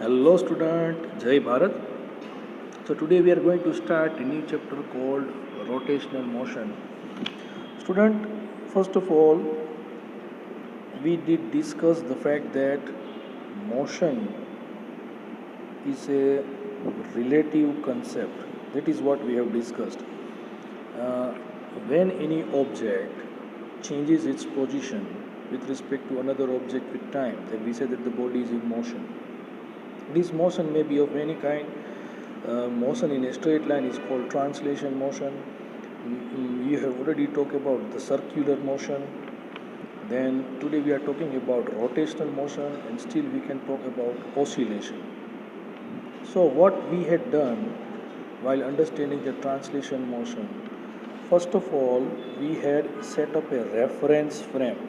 Hello student, Jai Bharat. So today we are going to start a new chapter called rotational motion. Student, first of all, we did discuss the fact that motion is a relative concept. That is what we have discussed. Uh, when any object changes its position with respect to another object with time, then we say that the body is in motion. This motion may be of any kind. Motion in a straight line is called translation motion. We have already talked about the circular motion. Then today we are talking about rotational motion, and still we can talk about oscillation. So what we had done while understanding the translation motion, first of all we had set up a reference frame,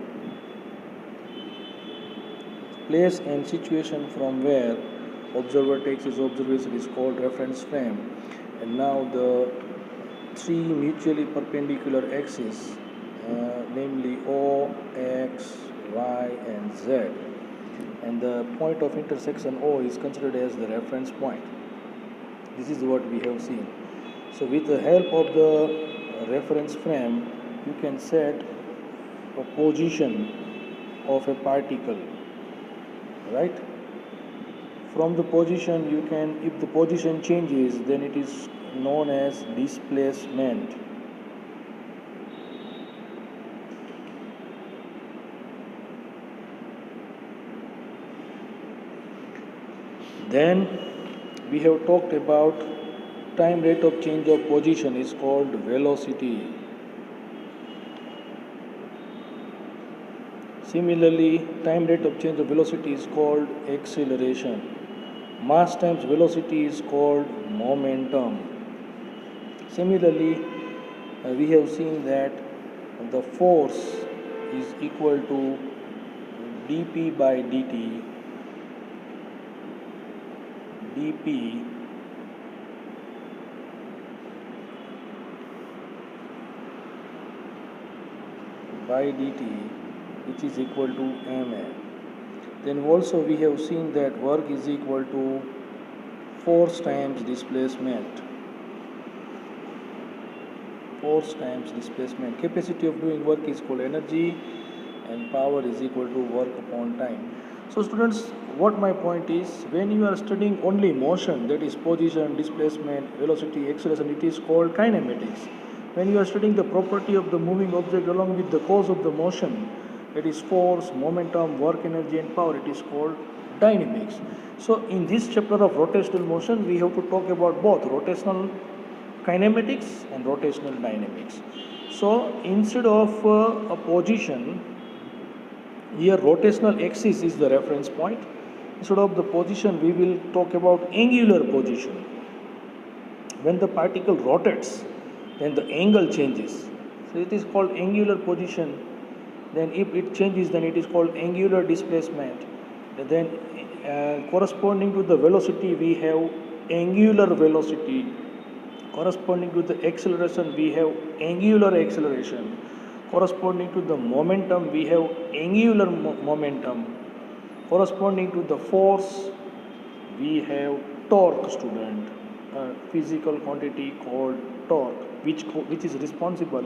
place and situation from where observer takes his observation is called reference frame, and now the three mutually perpendicular axes, namely O, X, Y and Z, and the point of intersection O is considered as the reference point. This is what we have seen. So with the help of the reference frame, you can set a position of a particle, right? From the position you can, if the position changes, then it is known as displacement. Then we have talked about time rate of change of position is called velocity. Similarly, time rate of change of velocity is called acceleration. Mass times velocity is called momentum. Similarly, we have seen that the force is equal to dp by dt, dp by dt, which is equal to ma. Then also we have seen that work is equal to force times displacement. Force times displacement. Capacity of doing work is called energy, and power is equal to work upon time. So students, what my point is, when you are studying only motion, that is position, displacement, velocity, acceleration, it is called kinematics. When you are studying the property of the moving object along with the cause of the motion, that is force, momentum, work, energy and power, it is called dynamics. So in this chapter of rotational motion, we have to talk about both rotational kinematics and rotational dynamics. So instead of a position, here rotational axis is the reference point. Instead of the position, we will talk about angular position. When the particle rotates, then the angle changes. So it is called angular position. Then if it changes, then it is called angular displacement. Then corresponding to the velocity, we have angular velocity. Corresponding to the acceleration, we have angular acceleration. Corresponding to the momentum, we have angular momentum. Corresponding to the force, we have torque, student, a physical quantity called torque, which is responsible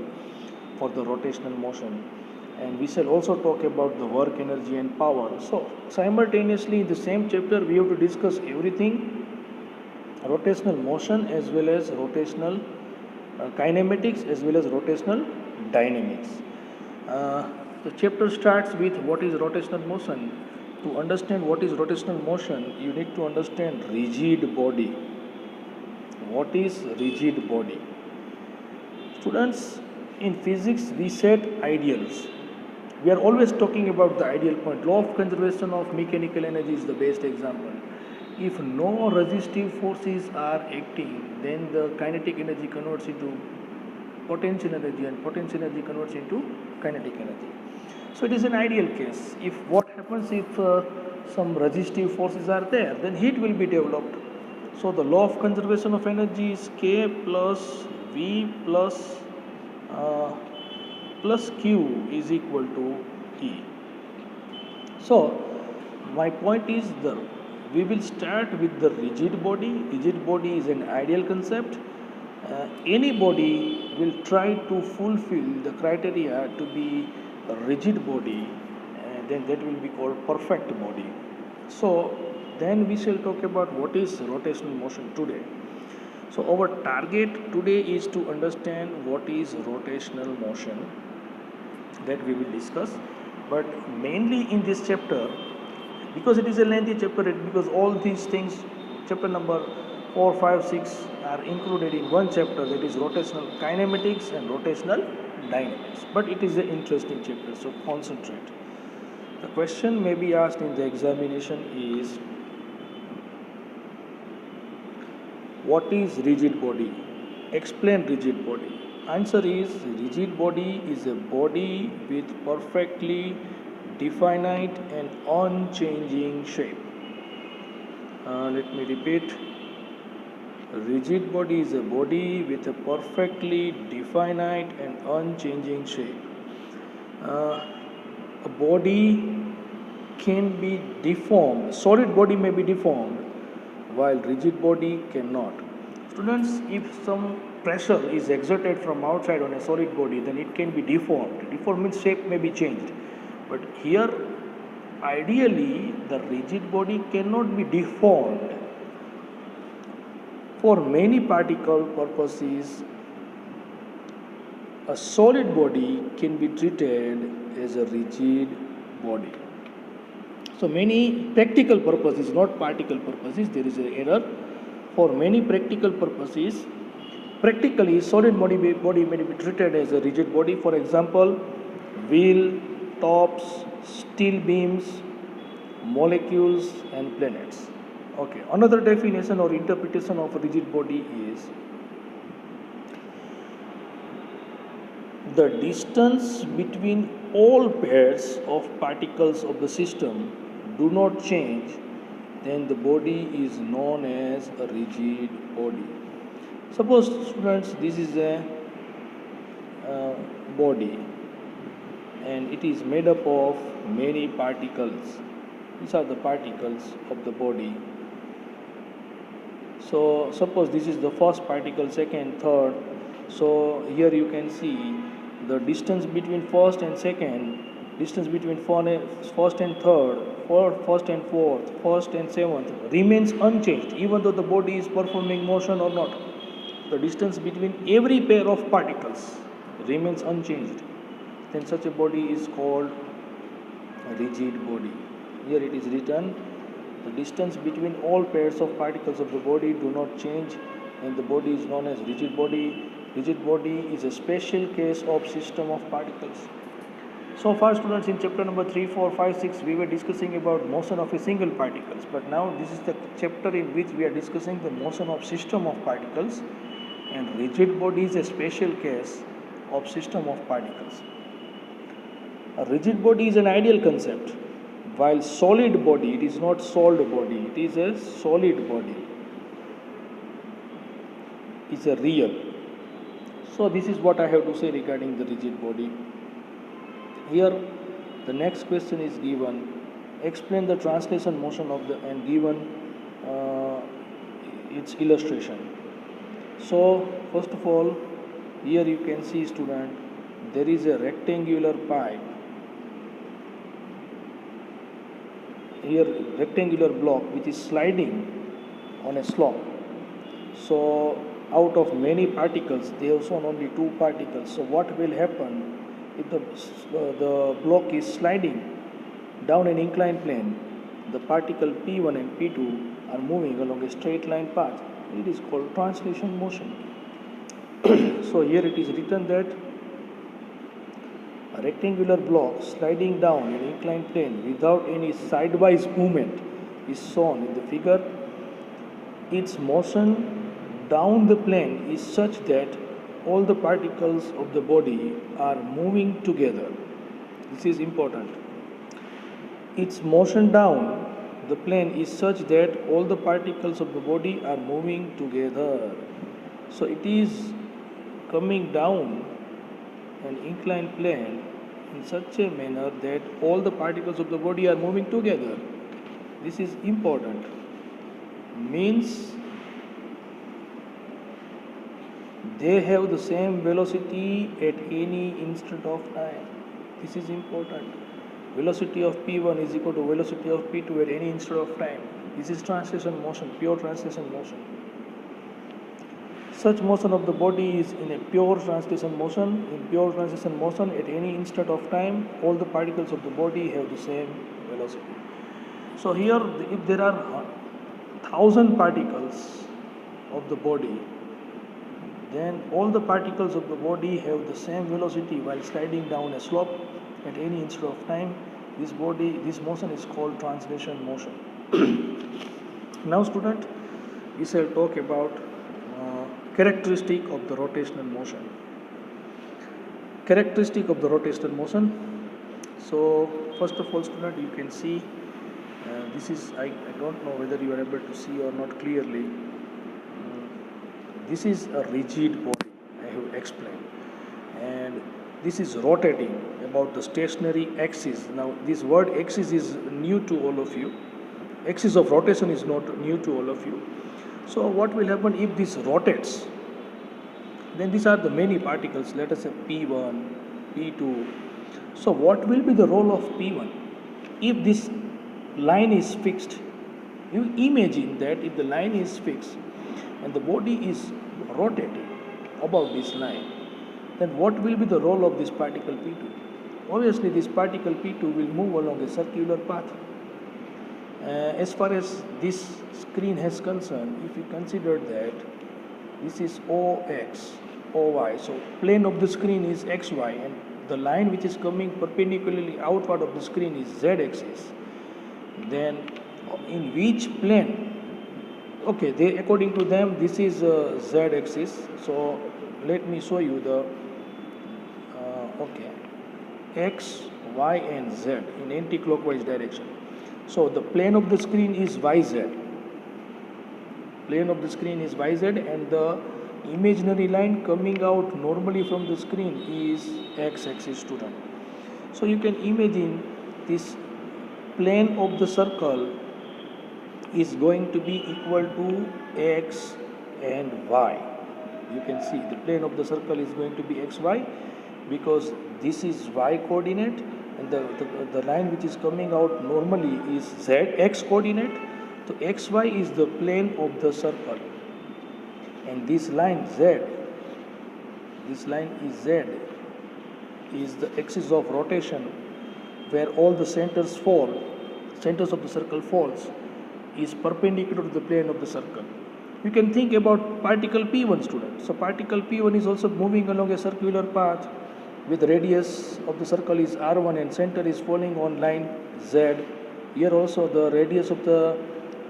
for the rotational motion. And we shall also talk about the work, energy and power. So simultaneously in the same chapter, we have to discuss everything: rotational motion as well as rotational kinematics as well as rotational dynamics. The chapter starts with what is rotational motion. To understand what is rotational motion, you need to understand rigid body. What is rigid body? Students, in physics we set ideals. We are always talking about the ideal point. Law of conservation of mechanical energy is the best example. If no resistive forces are acting, then the kinetic energy converts into potential energy, and potential energy converts into kinetic energy. So it is an ideal case. If what happens if some resistive forces are there, then heat will be developed. So the law of conservation of energy is K plus V uh, plus Q is equal to E. So my point is, we will start with the rigid body. Rigid body is an ideal concept. Any body will try to fulfill the criteria to be a rigid body, and then that will be called perfect body. So then we shall talk about what is rotational motion today. So our target today is to understand what is rotational motion, that we will discuss. But mainly in this chapter, because it is a lengthy chapter, because all these things, chapter number 4, 5, 6 are included in one chapter, that is rotational kinematics and rotational dynamics. But it is an interesting chapter, so concentrate. The question may be asked in the examination is, what is rigid body? Explain rigid body. Answer is, rigid body is a body with perfectly definite and unchanging shape. Let me repeat. Rigid body is a body with a perfectly definite and unchanging shape. A body can be deformed. Solid body may be deformed, while rigid body cannot. Students, if some pressure is exerted from outside on a solid body, then it can be deformed. Deformed means shape may be changed. But here, ideally, the rigid body cannot be deformed. For many particle purposes, a solid body can be treated as a rigid body. So many practical purposes, not particle purposes, there is an error. For many practical purposes, practically solid body may be treated as a rigid body. For example, wheel, tops, steel beams, molecules and planets. Okay, another definition or interpretation of a rigid body is the distance between all pairs of particles of the system do not change, then the body is known as a rigid body. Suppose, students, this is a body and it is made up of many particles. These are the particles of the body. So suppose this is the first particle, second, third. So here you can see the distance between first and second, distance between first and third, first and fourth, first and seventh remains unchanged, even though the body is performing motion or not. The distance between every pair of particles remains unchanged. Then such a body is called a rigid body. Here it is written, the distance between all pairs of particles of the body do not change, and the body is known as rigid body. Rigid body is a special case of system of particles. So far, students, in chapter number 3, 4, 5, 6, we were discussing about motion of a single particles. But now this is the chapter in which we are discussing the motion of system of particles, and rigid body is a special case of system of particles. A rigid body is an ideal concept, while solid body, it is not solid body, it is a solid body. It's a real. So this is what I have to say regarding the rigid body. Here the next question is given, explain the translation motion of the, and given its illustration. So first of all, here you can see, student, there is a rectangular pipe. Here rectangular block which is sliding on a slope. So out of many particles, they have shown only 2 particles. So what will happen if the block is sliding down an inclined plane? The particle P1 and P2 are moving along a straight line path. It is called translation motion. So here it is written that a rectangular block sliding down an inclined plane without any sidewise movement is shown in the figure. Its motion down the plane is such that all the particles of the body are moving together. This is important. Its motion down the plane is such that all the particles of the body are moving together. So it is coming down an inclined plane in such a manner that all the particles of the body are moving together. This is important. means they have the same velocity at any instant of time. This is important. Velocity of P1 is equal to velocity of P2 at any instant of time. This is translation motion, pure translation motion. Such motion of the body is in a pure translation motion. In pure translation motion, at any instant of time, all the particles of the body have the same velocity. So here, if there are 1,000 particles of the body, then all the particles of the body have the same velocity while sliding down a slope at any instant of time. This motion is called translation motion. Now, student, we shall talk about characteristic of the rotational motion. Characteristic of the rotational motion. So, first of all, student, you can see this is, I don't know whether you are able to see or not clearly. This is a rigid body, I have explained, and this is rotating about the stationary axis. Now, this word axis is new to all of you. Axis of rotation is not new to all of you. So, what will happen if this rotates? Then these are the many particles, let us say P1, P2. So, what will be the role of P1? If this line is fixed, you imagine that if the line is fixed and the body is rotating about this line, then what will be the role of this particle P2? Obviously, this particle P2 will move along a circular path. As far as this screen has concerned, if you consider that this is OX, OY, so plane of the screen is XY, and the line which is coming perpendicularly outward of the screen is Z axis, then in which plane? Okay, according to them, this is Z axis. So let me show you the X, Y, and Z in anti-clockwise direction. So the plane of the screen is YZ. Plane of the screen is YZ, and the imaginary line coming out normally from the screen is X axis, student. So you can imagine this plane of the circle is going to be equal to X and Y. You can see the plane of the circle is going to be XY because this is Y coordinate, and the line which is coming out normally is Z X coordinate. So XY is the plane of the circle, and this line Z, this line is Z, is the axis of rotation where all the centers of the circle falls, is perpendicular to the plane of the circle. You can think about particle P1, student. So particle P1 is also moving along a circular path with radius of the circle is R1 and center is falling on line Z. Here also the radius of the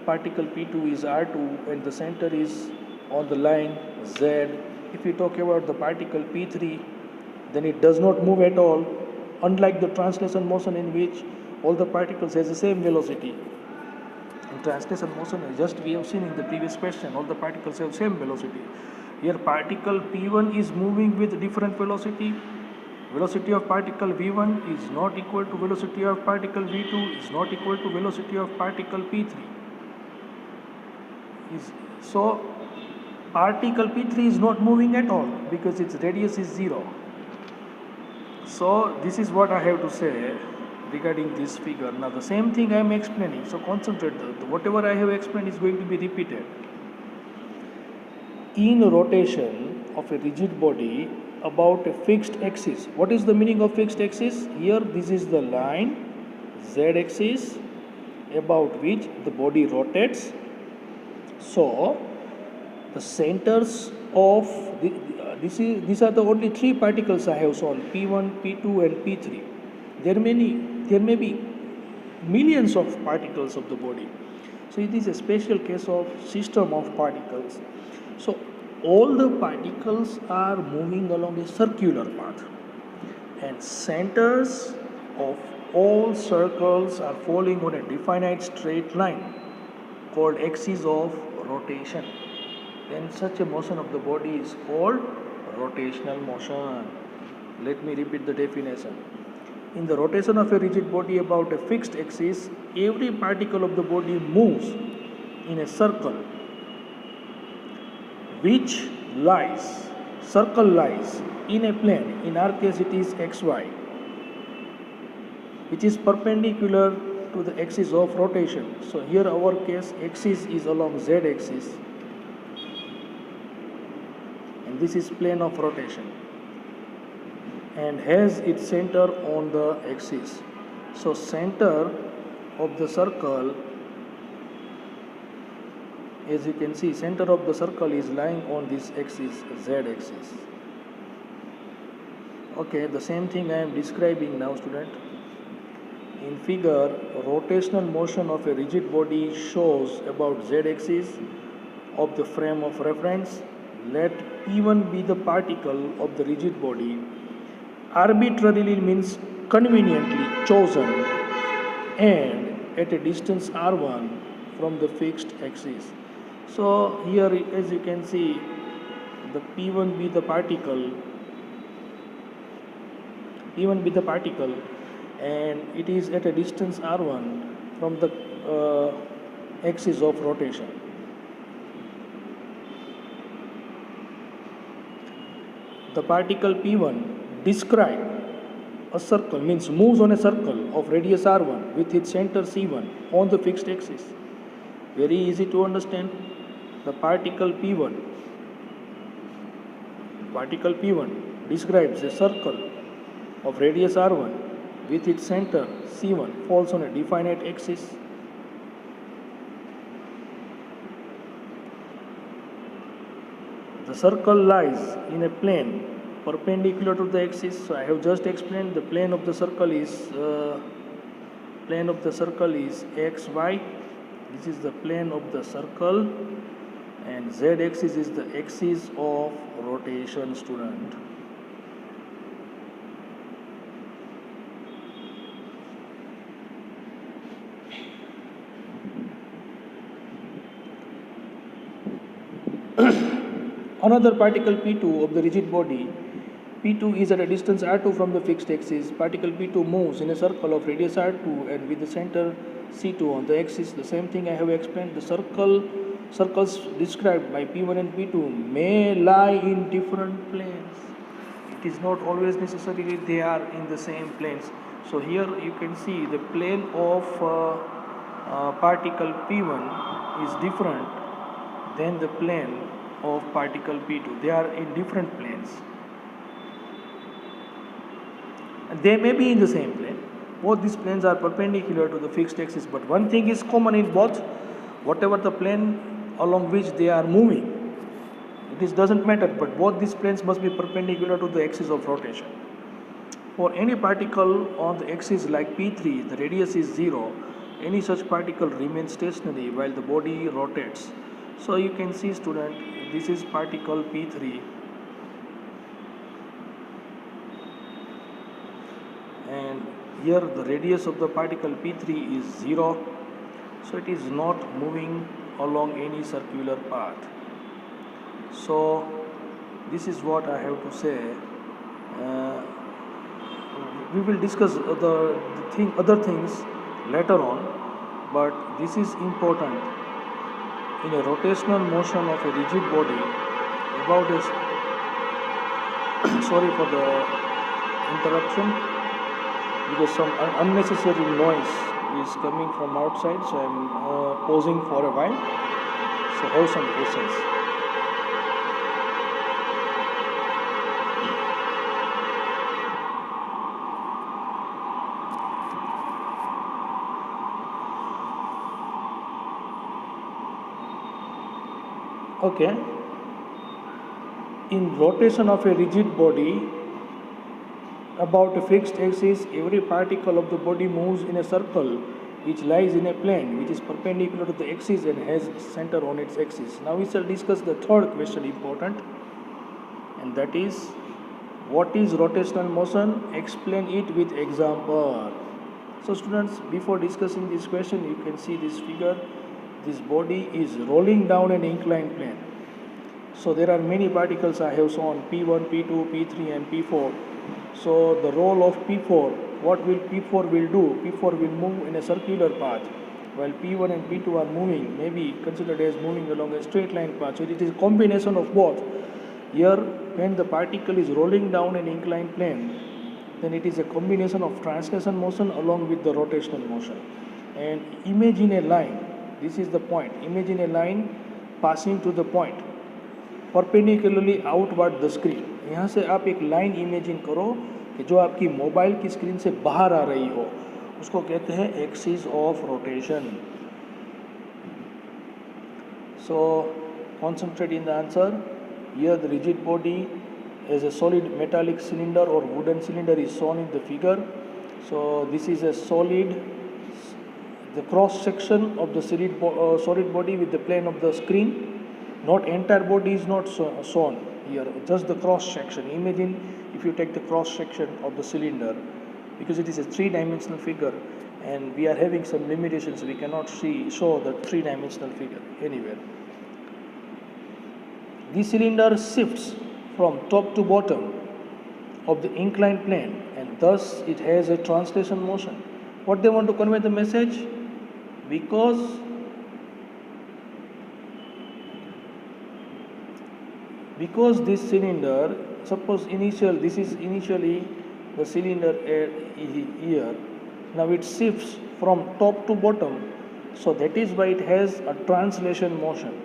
particle P2 is R2 and the center is on the line Z. If you talk about the particle P3, then it does not move at all, unlike the translation motion in which all the particles has the same velocity. In translation motion, just we have seen in the previous question, all the particles have same velocity. Here particle P1 is moving with different velocity. Velocity of particle V1 is not equal to velocity of particle V2, is not equal to velocity of particle P3. So particle P3 is not moving at all because its radius is 0. So this is what I have to say regarding this figure. Now the same thing I am explaining, so concentrate. Whatever I have explained is going to be repeated. In rotation of a rigid body about a fixed axis. What is the meaning of fixed axis? Here this is the line Z axis about which the body rotates. So the centers of these are the only three particles I have shown, P1, P2 and P3. There may be millions of particles of the body. So it is a special case of system of particles. So all the particles are moving along a circular path, and centers of all circles are falling on a definite straight line called axis of rotation. Then such a motion of the body is called rotational motion. Let me repeat the definition. In the rotation of a rigid body about a fixed axis, every particle of the body moves in a circle which lies, circle lies in a plane, in our case it is xy, which is perpendicular to the axis of rotation. So here our case axis is along z axis and this is plane of rotation and has its center on the axis. So center of the circle, as you can see, center of the circle is lying on this axis, z axis. Okay, the same thing I am describing now, student. In figure, rotational motion of a rigid body shows about z axis of the frame of reference. Let P1 be the particle of the rigid body, arbitrarily means conveniently chosen, and at a distance r1 from the fixed axis. So here, as you can see, the P1 be the particle, and it is at a distance r1 from the axis of rotation. The particle P1 describe a circle, means moves on a circle of radius r1 with its center c1 on the fixed axis. Very easy to understand. The particle P1 describes a circle of radius r1 with its center c1 falls on a definite axis. The circle lies in a plane perpendicular to the axis. So I have just explained the plane of the circle is xy. This is the plane of the circle, and z axis is the axis of rotation, student. Another particle P2 of the rigid body, P2 is at a distance r2 from the fixed axis. Particle P2 moves in a circle of radius r2 and with the center c2 on the axis. The same thing I have explained. The circles described by P1 and P2 may lie in different planes. It is not always necessarily they are in the same planes. So here you can see the plane of particle P1 is different than the plane of particle P2. They are in different planes. And they may be in the same plane. Both these planes are perpendicular to the fixed axis, but one thing is common in both: whatever the plane along which they are moving, it doesn't matter, but both these planes must be perpendicular to the axis of rotation. For any particle on the axis like P3, the radius is 0. Any such particle remains stationary while the body rotates. So you can see, student, this is particle P3, and here the radius of the particle P3 is 0, so it is not moving along any circular path. So this is what I have to say. We will discuss other things later on, but this is important. In a rotational motion of a rigid body, about a sorry for the interruption, because some unnecessary noise is coming from outside, so I am pausing for a while. So have some patience. Okay. In rotation of a rigid body about a fixed axis, every particle of the body moves in a circle which lies in a plane which is perpendicular to the axis and has center on its axis. Now we shall discuss the third question, important, and that is, what is rotational motion? Explain it with example. So students, before discussing this question, you can see this figure. This body is rolling down an inclined plane. So there are many particles I have shown, P1, P2, P3 and P4. So the role of P4, what will P4 will do? P4 will move in a circular path while P1 and P2 are moving, maybe considered as moving along a straight line path. So it is a combination of both. Here, when the particle is rolling down an inclined plane, then it is a combination of translation motion along with the rotational motion. And imagine a line, this is the point, imagine a line passing to the point perpendicularly outward the screen. यहाँ से आप एक line imagine करो कि जो आपकी mobile की screen से बाहर आ रही हो, उसको कहते हैं axis of rotation. So concentrate in the answer. Here the rigid body as a solid metallic cylinder or wooden cylinder is shown in the figure. So this is a solid, the cross section of the solid body with the plane of the screen. Not entire body is not shown here, just the cross section. Imagine if you take the cross section of the cylinder, because it is a three-dimensional figure and we are having some limitations, we cannot show the three-dimensional figure anywhere. This cylinder shifts from top to bottom of the inclined plane and thus it has a translation motion. What they want to convey the message? Because this cylinder, suppose this is initially the cylinder here, now it shifts from top to bottom, so that is why it has a translation motion.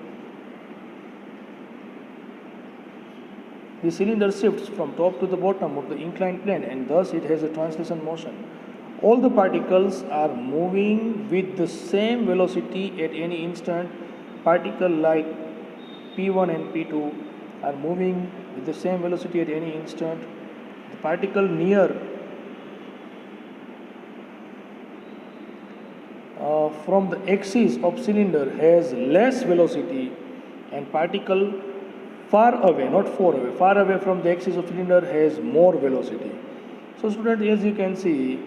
The cylinder shifts from top to the bottom of the inclined plane and thus it has a translation motion. All the particles are moving with the same velocity at any instant. Particle like P1 and P2 are moving with the same velocity at any instant. The particle near from the axis of cylinder has less velocity and particle far away, not far away, far away from the axis of cylinder has more velocity. So students, as you can see,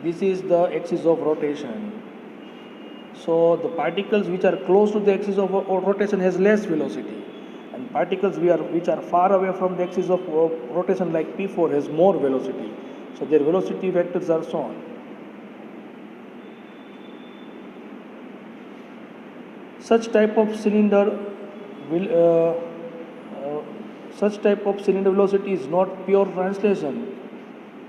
this is the axis of rotation. So the particles which are close to the axis of rotation has less velocity, and particles which are far away from the axis of rotation like P4 has more velocity. So their velocity vectors are shown. Such type of cylinder velocity is not pure translation.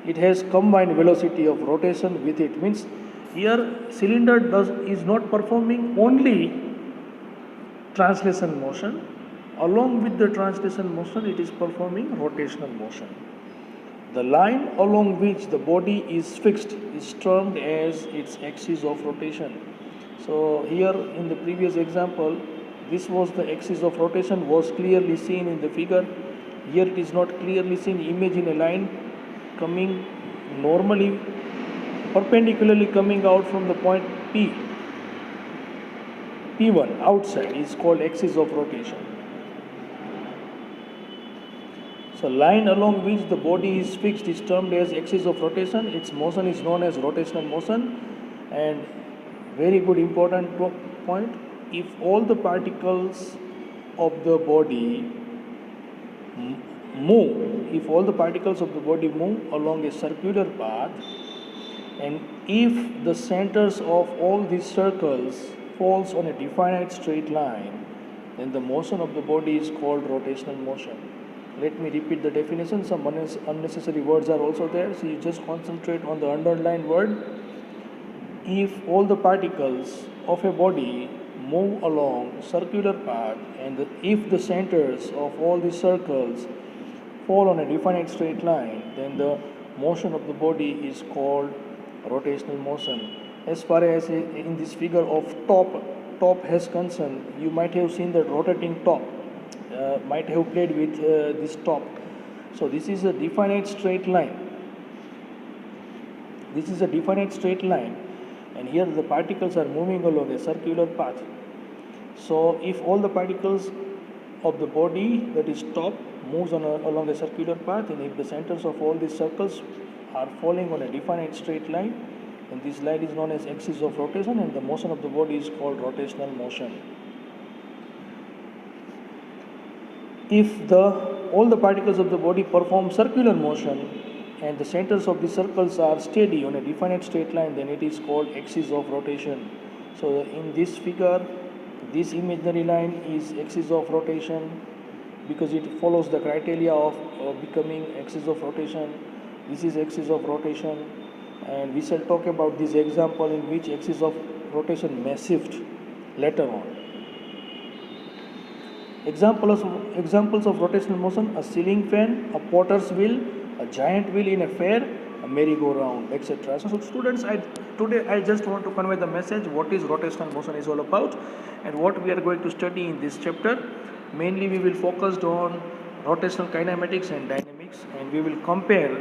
It has combined velocity of rotation with it. Means here cylinder is not performing only translation motion. Along with the translation motion, it is performing rotational motion. The line along which the body is fixed is termed as its axis of rotation. So here in the previous example, this was the axis of rotation, was clearly seen in the figure. Here it is not clearly seen. Imagine a line coming normally, perpendicularly coming out from the point P1 outside is called axis of rotation. So line along which the body is fixed is termed as axis of rotation. Its motion is known as rotational motion. And very good important point, if all the particles of the body move along a circular path, and if the centers of all these circles falls on a definite straight line, then the motion of the body is called rotational motion. Let me repeat the definition. Some unnecessary words are also there, so you just concentrate on the underlined word. If all the particles of a body move along circular path and if the centers of all these circles fall on a definite straight line, then the motion of the body is called rotational motion. As far as in this figure of top has concerned, you might have seen that rotating top, might have played with this top. So this is a definite straight line. And here the particles are moving along a circular path. So if all the particles of the body, that is top, moves along a circular path, and if the centers of all these circles are falling on a definite straight line, then this line is known as axis of rotation, and the motion of the body is called rotational motion. If all the particles of the body perform circular motion, and the centers of the circles are steady on a definite straight line, then it is called axis of rotation. So in this figure, this imaginary line is axis of rotation because it follows the criteria of becoming axis of rotation. This is axis of rotation, and we shall talk about this example in which axis of rotation may shift later on. Examples of rotational motion: a ceiling fan, a potter's wheel, a giant wheel in a fair, a merry-go-round, etc. So students, today I just want to convey the message what is rotational motion is all about and what we are going to study in this chapter. Mainly we will focus on rotational kinematics and dynamics, and we will compare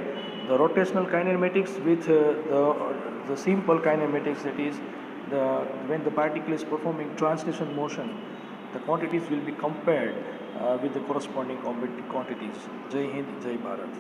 the rotational kinematics with the simple kinematics, that is the when the particle is performing translation motion, the quantities will be compared with the corresponding quantities. Jai Hind, Jai Bharat.